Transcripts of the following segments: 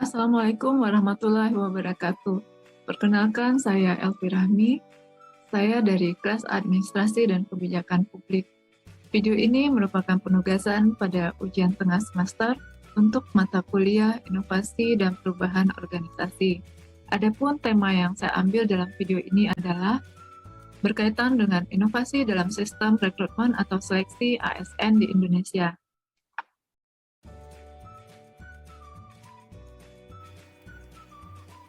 Assalamualaikum warahmatullahi wabarakatuh. Perkenalkan, saya Elvi Rahmi. Saya dari kelas Administrasi dan Kebijakan Publik. Video ini merupakan penugasan pada ujian tengah semester untuk mata kuliah Inovasi dan Perubahan Organisasi. Adapun tema yang saya ambil dalam video ini adalah berkaitan dengan inovasi dalam sistem rekrutmen atau seleksi ASN di Indonesia.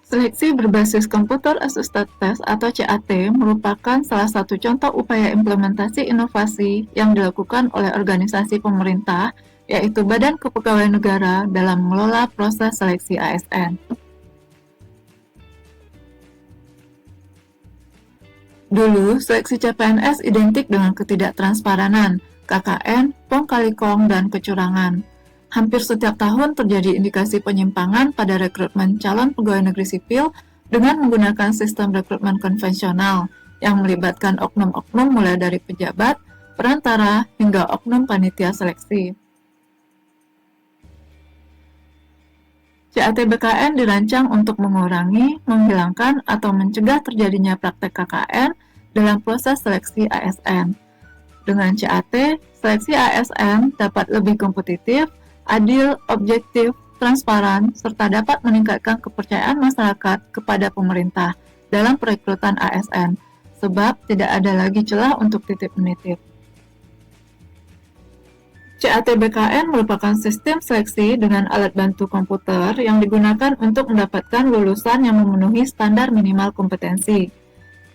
Seleksi berbasis Computer Assisted Test atau CAT merupakan salah satu contoh upaya implementasi inovasi yang dilakukan oleh organisasi pemerintah, yaitu Badan Kepegawaian Negara dalam mengelola proses seleksi ASN. Dulu, seleksi CPNS identik dengan ketidaktransparan, KKN, kong kali kong, dan kecurangan. Hampir setiap tahun terjadi indikasi penyimpangan pada rekrutmen calon pegawai negeri sipil dengan menggunakan sistem rekrutmen konvensional yang melibatkan oknum-oknum mulai dari pejabat, perantara, hingga oknum panitia seleksi. CAT BKN dirancang untuk mengurangi, menghilangkan, atau mencegah terjadinya praktek KKN dalam proses seleksi ASN. Dengan CAT, seleksi ASN dapat lebih kompetitif, adil, objektif, transparan, serta dapat meningkatkan kepercayaan masyarakat kepada pemerintah dalam perekrutan ASN, sebab tidak ada lagi celah untuk titip-menitip. CAT BKN merupakan sistem seleksi dengan alat bantu komputer yang digunakan untuk mendapatkan lulusan yang memenuhi standar minimal kompetensi.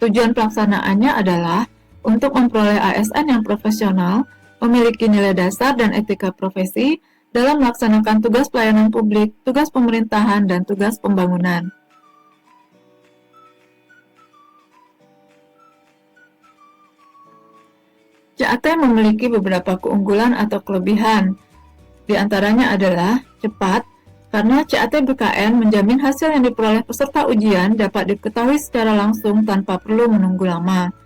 Tujuan pelaksanaannya adalah untuk memperoleh ASN yang profesional, memiliki nilai dasar dan etika profesi, dalam melaksanakan tugas pelayanan publik, tugas pemerintahan, dan tugas pembangunan. CAT memiliki beberapa keunggulan atau kelebihan. Di antaranya adalah cepat, karena CAT BKN menjamin hasil yang diperoleh peserta ujian dapat diketahui secara langsung tanpa perlu menunggu lama.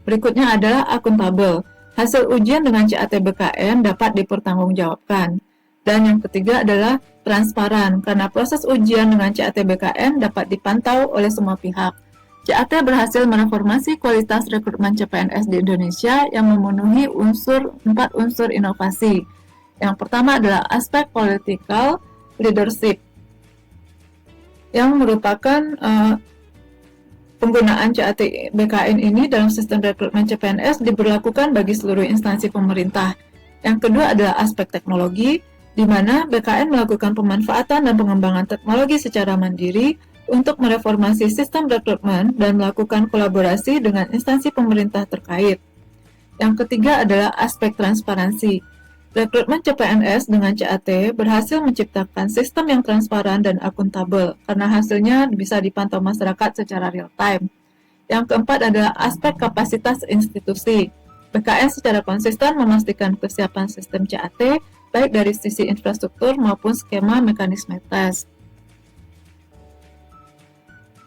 Berikutnya adalah akuntabel. Hasil ujian dengan CAT BKN dapat dipertanggungjawabkan. Dan yang ketiga adalah transparan, karena proses ujian dengan CAT BKN dapat dipantau oleh semua pihak. CAT berhasil mereformasi kualitas rekrutmen CPNS di Indonesia yang memenuhi 4 unsur inovasi. Yang pertama adalah aspek political leadership, yang merupakan penggunaan CAT BKN ini dalam sistem rekrutmen CPNS diberlakukan bagi seluruh instansi pemerintah. Yang kedua adalah aspek teknologi, di mana BKN melakukan pemanfaatan dan pengembangan teknologi secara mandiri untuk mereformasi sistem rekrutmen dan melakukan kolaborasi dengan instansi pemerintah terkait. Yang ketiga adalah aspek transparansi. Rekrutmen CPNS dengan CAT berhasil menciptakan sistem yang transparan dan akuntabel, karena hasilnya bisa dipantau masyarakat secara real-time. Yang keempat adalah aspek kapasitas institusi. BKN secara konsisten memastikan kesiapan sistem CAT, baik dari sisi infrastruktur maupun skema mekanisme tes.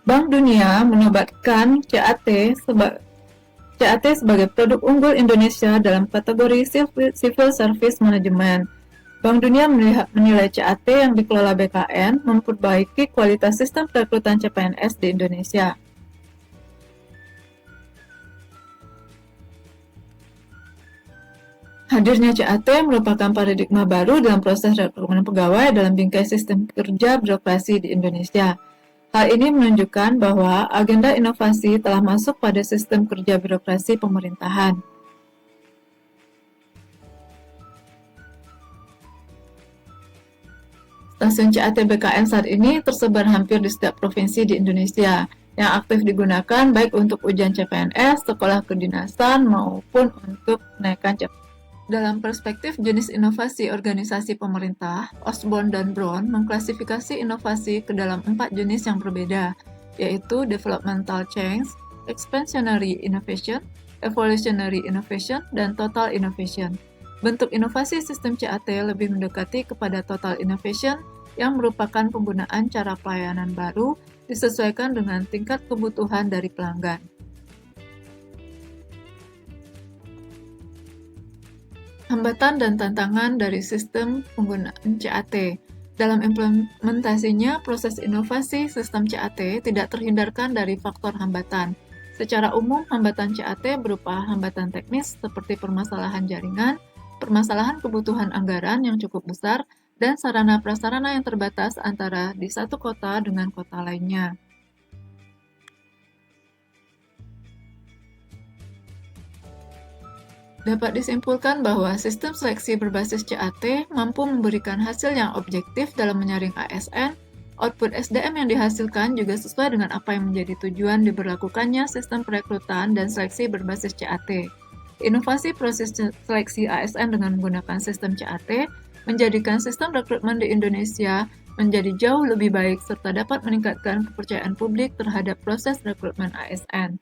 Bank Dunia menobatkan CAT sebagai produk unggul Indonesia dalam kategori Civil Service Management. Bank Dunia menilai CAT yang dikelola BKN memperbaiki kualitas sistem perekrutan CPNS di Indonesia. Hadirnya CAT merupakan paradigma baru dalam proses rekrutmen pegawai dalam bingkai sistem kerja birokrasi di Indonesia. Hal ini menunjukkan bahwa agenda inovasi telah masuk pada sistem kerja birokrasi pemerintahan. Stasiun CAT BKN saat ini tersebar hampir di setiap provinsi di Indonesia, yang aktif digunakan baik untuk ujian CPNS, sekolah kedinasan, maupun untuk kenaikan CPNS. Dalam perspektif jenis inovasi organisasi pemerintah, Osborne dan Brown mengklasifikasi inovasi ke dalam 4 jenis yang berbeda, yaitu developmental change, expansionary innovation, evolutionary innovation, dan total innovation. Bentuk inovasi sistem CAT lebih mendekati kepada total innovation, yang merupakan penggunaan cara pelayanan baru disesuaikan dengan tingkat kebutuhan dari pelanggan. Hambatan dan tantangan dari sistem penggunaan CAT. Dalam implementasinya, proses inovasi sistem CAT tidak terhindarkan dari faktor hambatan. Secara umum, hambatan CAT berupa hambatan teknis seperti permasalahan jaringan, permasalahan kebutuhan anggaran yang cukup besar, dan sarana-prasarana yang terbatas antara di satu kota dengan kota lainnya. Dapat disimpulkan bahwa sistem seleksi berbasis CAT mampu memberikan hasil yang objektif dalam menyaring ASN. Output SDM yang dihasilkan juga sesuai dengan apa yang menjadi tujuan diberlakukannya sistem perekrutan dan seleksi berbasis CAT. Inovasi proses seleksi ASN dengan menggunakan sistem CAT menjadikan sistem rekrutmen di Indonesia menjadi jauh lebih baik serta dapat meningkatkan kepercayaan publik terhadap proses rekrutmen ASN.